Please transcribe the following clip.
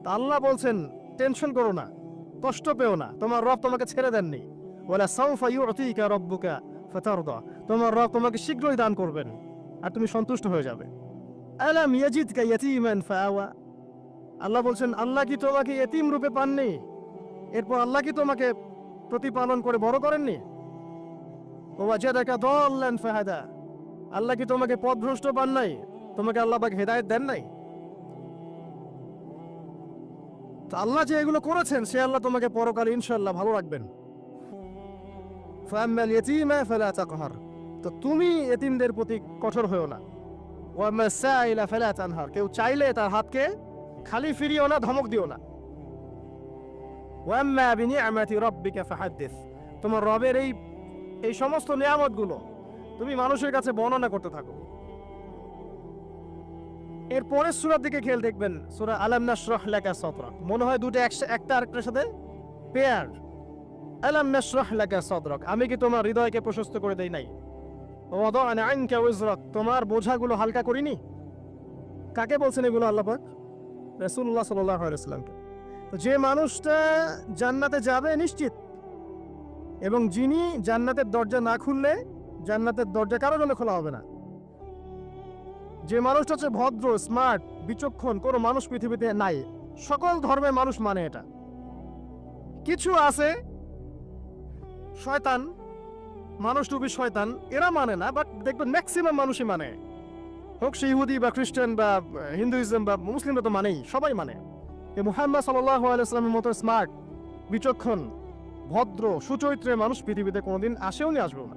তা আল্লাহ বলছেন টেনশন করো না, কষ্ট পেও না, তোমার রব তোমাকে ছেড়ে দেননি। ওয়ালা সাউফা ইউতিকা রাব্বুকা ফাতারদা, তোমার রব তোমাকে শীঘ্রই দান করবেন আর তুমি সন্তুষ্ট হয়ে যাবে। আলাম ইয়াজিদকা ইয়াতীমান ফাআওয়া, আল্লাহ বলছেন আল্লাহ কি তোমাকে এতিম রূপে পাননি, এরপর আল্লাহ কি তোমাকে প্রতিপালন করে বড় করেননি? ওয়াজাদাকা দাল্লান ফাহাদা, আল্লাহ কি তোমাকে পথভ্রষ্ট পান নাই, তোমাকে আল্লাহ পাক হেদায়েত দেন নাই? তো আল্লাহ যে এগুলো করেছেন সে আল্লাহ তোমাকে পরকালে ইনশাআল্লাহ ভালো রাখবেন। ফাআম্মাল ইয়াতীমা ফালা তাকহার, তো তুমি এতিমদের প্রতি কঠোর হয়ো না। ওয়াম্মাস সাইলা ফালা তানহার, কেউ চাইলে তার হাতকে খালি ফিরিও না, ধমক দিও না। ওয়াম্মা বিনিআমাতি রাব্বিকা ফাহাদ্দিস, তোমার রবের এই সমস্ত নিয়ামতগুলো তুমি মানুষের কাছে বর্ণনা করতে থাকো। এর পরের সূরার দিকে খেয়াল দেখবেন, সূরা আলাম নাশরাহ লাকা সাদরাক, মনে হয় দুটো একটা আরেকটার সাথে পেয়ার। আলাম নাশরাহ লাকা সাদরাক, আমি কি তোমার হৃদয়কে প্রশস্ত করে দেই নাই? ওয়াদানা আনকা ওয়িজরাক, তোমার বোঝাগুলো হালকা করিনি? কাকে বলছেন এগুলো আল্লাহ পাক? রাসূলুল্লাহ সাল্লাল্লাহু আলাইহি ওয়াসাল্লামকে। তো যে মানুষটা জান্নাতে যাবে নিশ্চিত, এবং যিনি জান্নাতের দরজা না খুললে জান্নাতের দরজা কারোর জন্য খোলা হবে না, যে মানুষটা হচ্ছে ভদ্র, স্মার্ট, বিচক্ষণ, কোনো মানুষ পৃথিবীতে নাই। সকল ধর্মের মানুষ মানে এটা। কিছু আছে শয়তান, মানুষ টুপি শয়তান, এরা মানে না, বাট দেখবেন ম্যাক্সিমাম মানুষই মানে, হোক সে ইহুদি বা খ্রিস্টান বা হিন্দুইজম বা মুসলিমরা তো মানেই, সবাই মানে। এই মুহাম্মদ সাল্লাল্লাহু আলাইহি ওয়াসাল্লামের মতো স্মার্ট, বিচক্ষণ, ভদ্র, সুচরিত্রের মানুষ পৃথিবীতে কোনোদিন আসেও নি, আসবেও না।